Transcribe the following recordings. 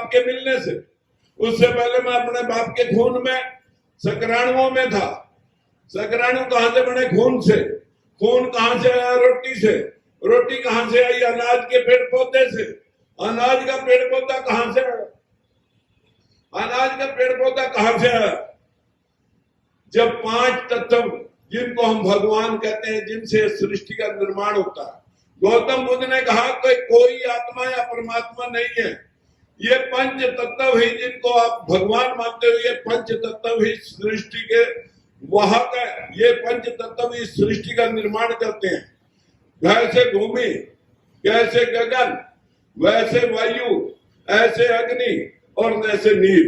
बाप के मिलने से। उससे पहले मैं अपने बाप के खून में शुक्राणुओं में था। शुक्राणु कहां से बने? खून से। खून कहां से आया? रोटी से। रोटी कहां से आई? अनाज के पेड़ पौधे से। अनाज का पेड़ पौधा कहां से आया? अनाज का पेड़ पौधा कहां से आया? जब 5 तत्व जिनको हम भगवान कहते हैं, जिनसे सृष्टि का निर्माण होता है। गौतम बुद्ध ने कहा कि कोई आत्मा या परमात्मा नहीं है, ये पंच तत्व ही जिनको आप भगवान मानते हो, ये पंच तत्व ही सृष्टि के वाहक है। ये पंच तत्व ही सृष्टि का निर्माण करते हैं। जैसे भूमि, जैसे गगन, वैसे वायु, ऐसे अग्नि और जैसे नीर।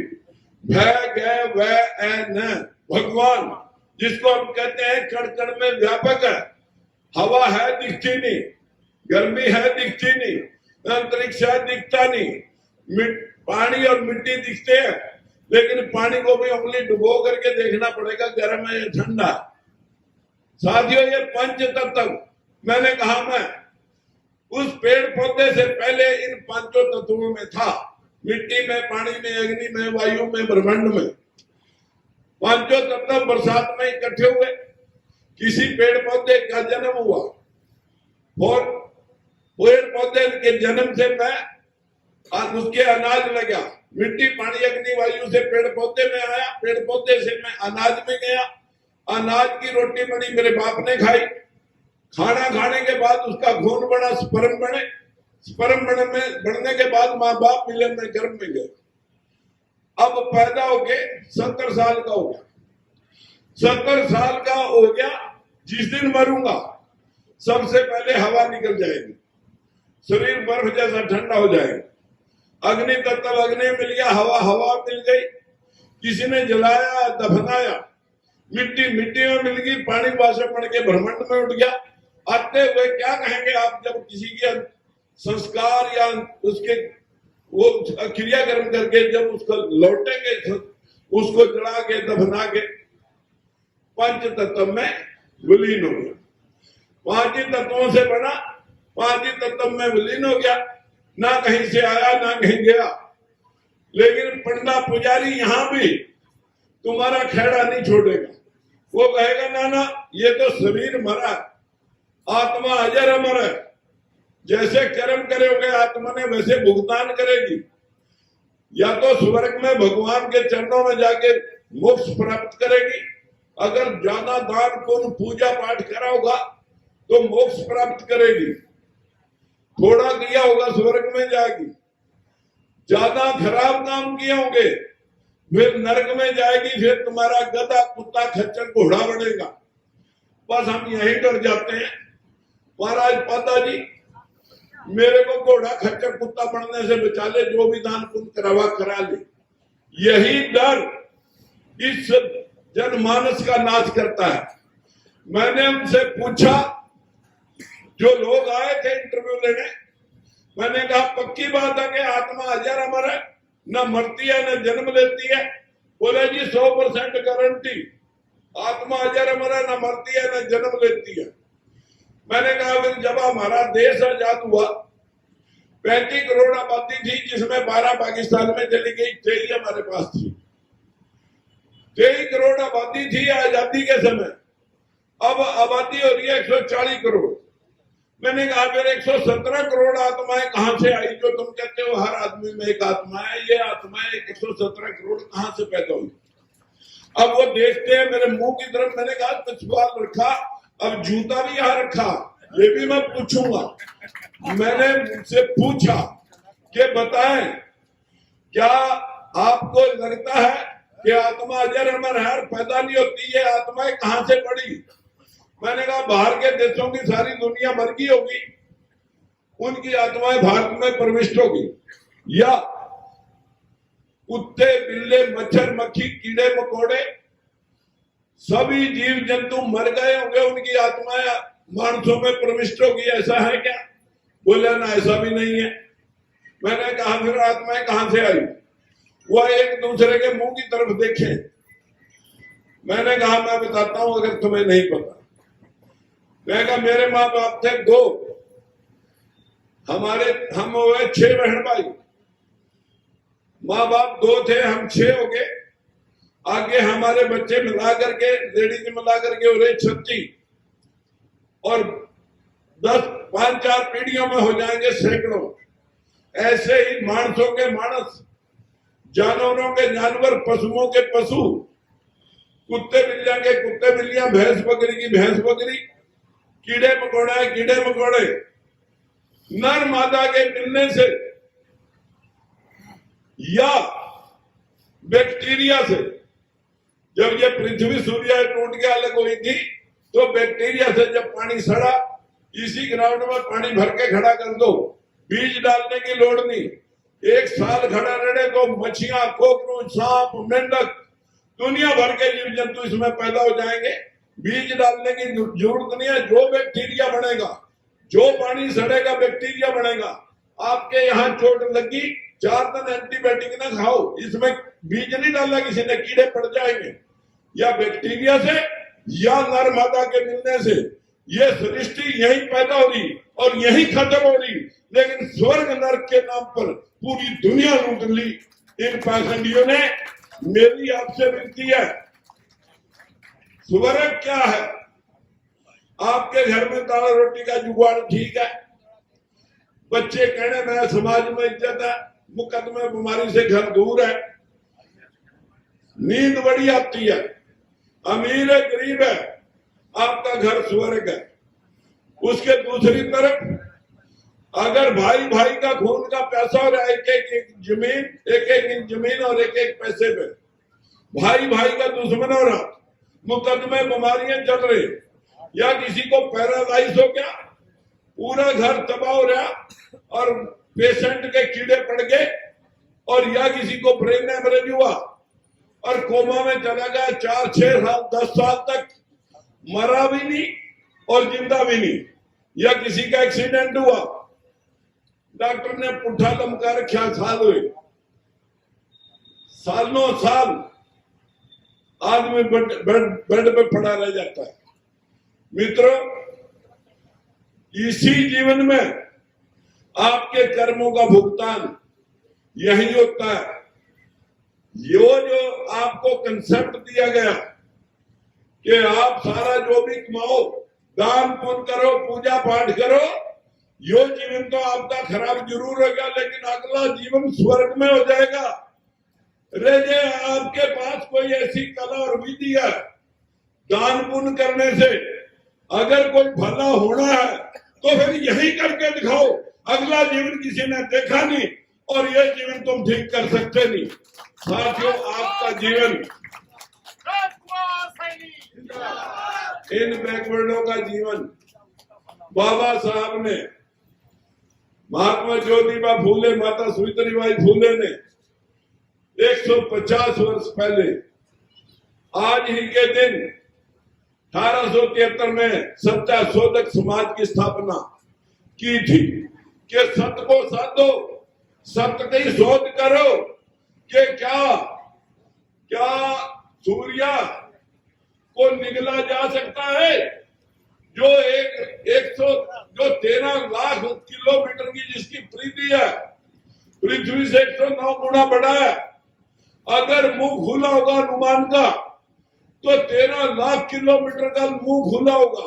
भय गय वह न भगवान, जिसको हम कहते हैं कण कण में व्यापक है। हवा है, दिखती नहीं। गर्मी है, दिखती नहीं। अंतरिक्ष है, दिखता नहीं। पानी और मिट्टी दिखते हैं, लेकिन पानी को भी उंगली डुबो करके देखना पड़ेगा, गर्म है या ठंडा। साथियों, ये पंच तत्व, मैंने कहा मैं उस पेड़ पौधे से पहले इन पांचों तत्वों में था। मिट्टी में, पानी में, अग्नि में, वायु में, ब्रह्मांड में। पांचों तत्व बरसात में इकट्ठे हुए, किसी पेड़ पौधे का जन्म हुआ और पेड़ पौधे के जन्म से मैं उसके अनाज लगा। मिट्टी, पानी, अग्नि, वायु से पेड़ पौधे में आया, पेड़ पौधे से मैं अनाज में गया। अनाज की रोटी बनी, मेरे बाप ने खाई। खाना खाने के बाद उसका खून बना, स्पर्म बने। स्पर्म बढ़ने के बाद माँ बाप मिले, मैं गर्भ में गया। अब पैदा हो के 70 साल का हो गया। 70 साल का हो गया, जिस दिन मरूंगा सबसे पहले हवा निकल जाएगी, शरीर बर्फ जैसा ठंडा हो जाएगा। अग्नि तत्व अग्नि मिल गया, हवा हवा मिल गई, किसी ने जलाया, दफनाया। मिट्टी मिट्टी में मिल गई, पानी वाष्प पड़ के ब्रह्मांड में उठ गया। आते हुए क्या कहेंगे आप जब किसी के संस्कार या उसके वो क्रियाकर्म करके जब उसको लौटेंगे, उसको जला के दफना के पंच तत्व में विलीन हो गया। 5 ही तत्वों से बना, 5 ही तत्व में विलीन हो गया। ना कहीं से आया, ना कहीं गया। लेकिन पंडा पुजारी यहां भी तुम्हारा खेड़ा नहीं छोड़ेगा। वो कहेगा ना ना, ये तो शरीर मरा, आत्मा अजर अमर है। जैसे कर्म करोगे आत्मा ने वैसे भुगतान करेगी। या तो स्वर्ग में भगवान के चरणों में जाके मोक्ष प्राप्त करेगी, अगर ज्यादा दान पुण्य पूजा पाठ करा होगा तो मोक्ष प्राप्त करेगी। थोड़ा किया होगा स्वर्ग में जाएगी। ज्यादा खराब काम किए होंगे फिर नरक में जाएगी। फिर तुम्हारा गधा, कुत्ता, खच्चर, घोड़ा बनेगा। बस हम यही डर जाते हैं, महाराज पादाजी मेरे को घोड़ा, खच्चर, कुत्ता बनने से बचा ले, जो भी दान पुण्य करावा करा ले। यही डर इस जनमानस का नाश करता है। मैंने उनसे पूछा, जो लोग आए थे इंटरव्यू लेने, मैंने कहा पक्की बात है कि आत्मा अजर अमर है, न मरती है न जन्म लेती है? बोले जी 100% गारंटी, आत्मा अजर अमर है, न मरती है न जन्म लेती है। मैंने कहा फिर जब हमारा देश आजाद हुआ, 35 करोड़ आबादी थी, जिसमें 12 पाकिस्तान में चली गई, 23 हमारे पास थी। 23 करोड़ आबादी थी आजादी के समय। अब आबादी हो रही है 140 करोड़। मैंने कहा फिर 117 करोड़ आत्माएं कहां से आई? जो तुम कहते हो हर आदमी में एक आत्मा है, ये आत्माएं 117 करोड़ कहां से पैदा हुई? अब वो देखते हैं मेरे मुंह की तरफ। मैंने कहा तो सवाल रखा, अब जूता भी यहां रखा, ये भी मैं पूछूंगा। मैंने उनसे पूछा कि बताएं, क्या आपको लगता है कि आत्मा अजर अमर है, पैदा नहीं होती है? आत्माएं कहां से पड़ी? मैंने कहा बाहर के देशों की सारी दुनिया मर गई होगी, उनकी आत्माएं भारत में प्रविष्ट होगी, या कुत्ते, बिल्ले, मच्छर, मक्खी, कीड़े मकोड़े सभी जीव जंतु मर गए होंगे, उनकी आत्माएं मानसों में प्रविष्ट होगी, ऐसा है क्या? बोले ना, ऐसा भी नहीं है। मैंने कहा फिर आत्माएं कहां से आई? वह एक दूसरे के मुंह की तरफ देखे। मैंने कहा मैं बताता हूं अगर तुम्हें नहीं पता। मैं कहा मेरे माँ बाप थे 2, हम हुए 6 बहन भाई। माँ बाप 2 थे, हम 6 हो गए। आगे हमारे बच्चे मिला करके, लेडीज मिला करके हो रहे 36, और 5-4 पीढ़ियों में हो जाएंगे सैकड़ों। ऐसे ही मानसों के मानस, जानवरों के जानवर, पशुओं के पशु, कुत्ते बिल्लियां के कुत्ते बिल्लियां, भैंस बकरी की भैंस बकरी, कीड़े मकोड़े कीड़े मकोड़े, नर मादा के मिलने से या बैक्टीरिया से, जब ये पृथ्वी सूर्य टूट के अलग हुई थी तो बैक्टीरिया से जब पानी सड़ा, इसी ग्राउंड में पानी भर के खड़ा कर दो, बीज डालने की लोड़ नहीं, 1 साल खड़ा रहे तो मछलियां, कोकरू, सांप, मेंढक, दुनिया भर के जीव जंतु इसमें पैदा हो जाएंगे। बीज डालने की जरूरत नहीं है। जो बैक्टीरिया बनेगा, जो पानी सड़ेगा बैक्टीरिया बनेगा। आपके यहाँ चोट लगी, 4 दिन एंटीबायोटिक ना खाओ, इसमें बीज नहीं डाला किसी ने, कीड़े पड़ जाएंगे। या बैक्टीरिया से या नर मादा के मिलने से ये सृष्टि यही पैदा हो रही और यही खत्म हो रही, लेकिन स्वर्ग नरक के नाम पर पूरी दुनिया लूट ली इन पाखंडियों ने। मेरी आपसे विनती है, स्वर्ग क्या है? आपके घर में दाल रोटी का जुगाड़ ठीक है, बच्चे कहने में समाज में इज्जत है, मुकदमे बीमारी से घर दूर है, नींद बड़ी आती है, अमीर है गरीब है, आपका घर स्वर्ग है। उसके दूसरी तरफ अगर भाई भाई का खून का पैसा और एक एक जमीन, एक एक इंच जमीन और एक एक पैसे पे भाई भाई का दुश्मन हो रहा, मुकदमे बीमारियां चल रही, या किसी को पैरालाइज हो गया, पूरा घर तबाह हो रहा और पेशेंट के कीड़े पड़ गए, और या किसी को ब्रेन हेमरेज हुआ और कोमा में चला गया, 4-6 साल 10 साल तक मरा भी नहीं और जिंदा भी नहीं, या किसी का एक्सीडेंट हुआ, डॉक्टर ने पुट्ठा लमका रखा, साल हुए, सालों साल आदमी बेड पे पड़ा रह जाता है। मित्रों, इसी जीवन में आपके कर्मों का भुगतान यही होता है। यो जो आपको कंसेप्ट दिया गया कि आप सारा जो भी कमाओ, दान पुण्य करो, पूजा पाठ करो, यो जीवन तो आपका खराब जरूर होगा, लेकिन अगला जीवन स्वर्ग में हो जाएगा। रेजे आपके पास कोई ऐसी कला और विधि है, दान पुण्य करने से अगर कोई भला होना है तो फिर यही करके दिखाओ। अगला जीवन किसी ने देखा नहीं और ये जीवन तुम ठीक कर सकते नहीं। साथियों, आपका जीवन इन बैकवर्डों का जीवन, बाबा साहब ने, महात्मा ज्योतिबा फूले, माता सावित्रीबाई फूले ने 150 वर्ष पहले आज ही के दिन 1873 में सत्याशोधक समाज की स्थापना की थी कि सत्य को साधो, सत्य की शोध करो कि क्या सूर्य को निगला जा सकता है, जो 13 लाख किलोमीटर की जिसकी परिधि है, पृथ्वी से 109 गुना बड़ा है। अगर मुंह खुला होगा हनुमान का तो 13 लाख किलोमीटर का मुंह खुला होगा,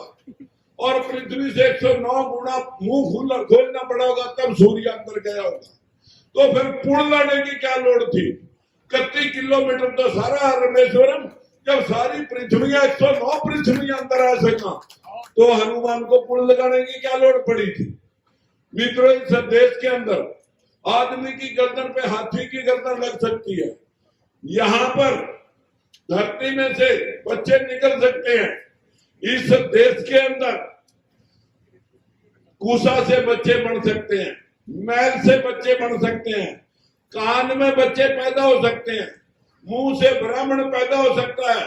और पृथ्वी से 109 गुना मुंह खोलना पड़ा होगा, तब सूर्य अंदर गया होगा। तो फिर पुण्य लाने की क्या लोड़ थी? 31 किलोमीटर तो सारा रामेश्वरम, जब सारी पृथ्वी 109 पृथ्वी अंदर आ सका तो हनुमान को पुण्य लगाने की क्या लोड़ पड़ी थी? मित्रों, इस देश के अंदर आदमी की गर्दन पे हाथी की गर्दन लग सकती है। यहाँ पर धरती में से बच्चे निकल सकते हैं। इस देश के अंदर कुसा से बच्चे बन सकते हैं, मैल से बच्चे बन सकते हैं, कान में बच्चे पैदा हो सकते हैं, मुंह से ब्राह्मण पैदा हो सकता है,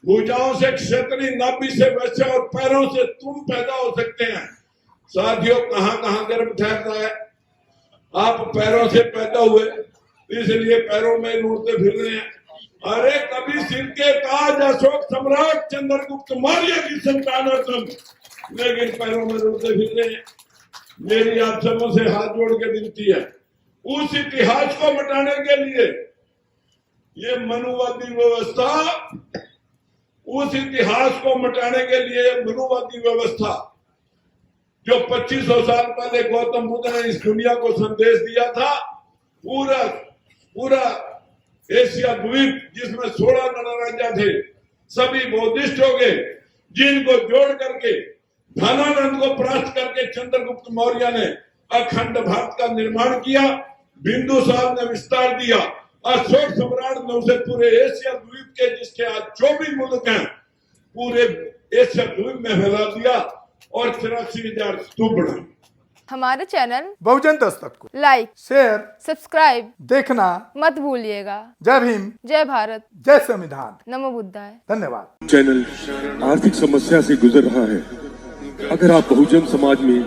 भुजाओं से क्षत्रिय, नाभि से वैश्य और पैरों से तुम पैदा हो सकते हैं। साथियों, कहां कहां गर्भ ठहरता है? आप पैरों से पैदा हुए इसलिए पैरों में लूटते फिर रहे हैं। अरे कभी सिर के ताज अशोक सम्राट चंद्रगुप्त मौर्य की संतान हो तुम, लेकिन पैरों में लूटते फिर रहे हैं। मेरी आप सबों से हाथ जोड़ के विनती है, उस इतिहास को मिटाने के लिए ये मनुवादी व्यवस्था, उस इतिहास को मिटाने के लिए मनुवादी व्यवस्था जो 2500 साल पहले गौतम बुद्ध ने इस दुनिया को संदेश दिया था, पूरा एशिया द्वीप जिसमें 16 गणराज्य थे, सभी बौद्धिस्ट हो गए, जिनको जोड़ करके धनानंद को परास्त करके चंद्रगुप्त मौर्य ने अखंड भारत का निर्माण किया, बिंदुसार ने विस्तार दिया, अशोक सम्राट ने उसे पूरे एशिया द्वीप के, जिसके आज 24 मुल्क हैं, पूरे एशिया द्वीप में फैला दिया और 83,000 स्तूप बनाए। हमारे चैनल बहुजन दस्तक को लाइक, शेयर, सब्सक्राइब देखना मत भूलिएगा। जय भीम, जय भारत, जय संविधान, नमो बुद्धाय। धन्यवाद। चैनल आर्थिक समस्या से गुजर रहा है। अगर आप बहुजन समाज में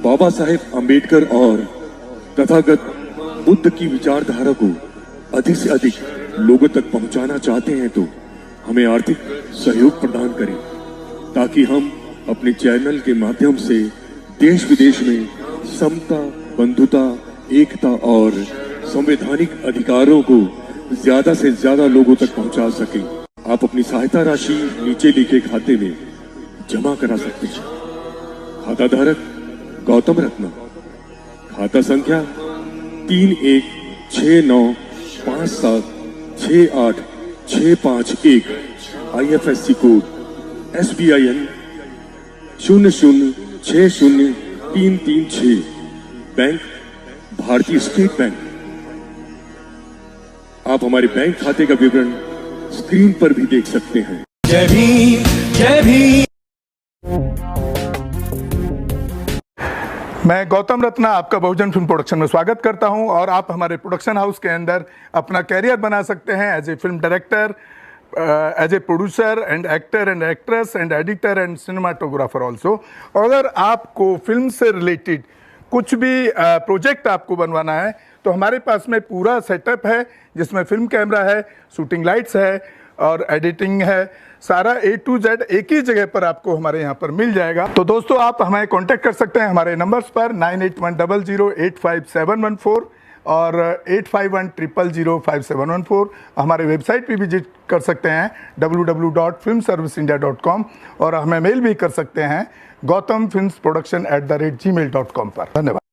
बाबा साहेब आम्बेडकर और तथागत बुद्ध की विचारधारा को अधिक से अधिक लोगों तक पहुंचाना चाहते हैं तो हमें आर्थिक सहयोग प्रदान करें, ताकि हम अपने चैनल के माध्यम से देश विदेश में समता, बंधुता, एकता और संवैधानिक अधिकारों को ज्यादा से ज्यादा लोगों तक पहुंचा सकें। आप अपनी सहायता राशि नीचे लिखे खाते में जमा करा सकते हैं। खाता धारक गौतम रत्ना, खाता संख्या 3169576865 IFSC कोड SBIN 00603336, बैंक भारतीय स्टेट बैंक। आप हमारे बैंक खाते का विवरण स्क्रीन पर भी देख सकते हैं। जय भीम, जय भीम। मैं गौतम रत्ना आपका बहुजन फिल्म प्रोडक्शन में स्वागत करता हूं और आप हमारे प्रोडक्शन हाउस के अंदर अपना कैरियर बना सकते हैं as a film director, as a producer and actor and actress and editor and cinematographer also. अगर आपको फिल्म से रिलेटेड कुछ भी प्रोजेक्ट आपको बनवाना है तो हमारे पास में पूरा सेटअप है, जिसमें फिल्म कैमरा है, शूटिंग लाइट्स है और एडिटिंग है। सारा A to Z एक ही जगह पर आपको हमारे यहाँ पर मिल जाएगा। तो दोस्तों, आप हमें कांटेक्ट कर सकते हैं हमारे नंबर्स पर 9810085714 और 8510005714। हमारे वेबसाइट पे विजिट कर सकते हैं www.filmserviceindia.com और हमें मेल भी कर सकते हैं gautamfilmsproduction@gmail.com पर। धन्यवाद।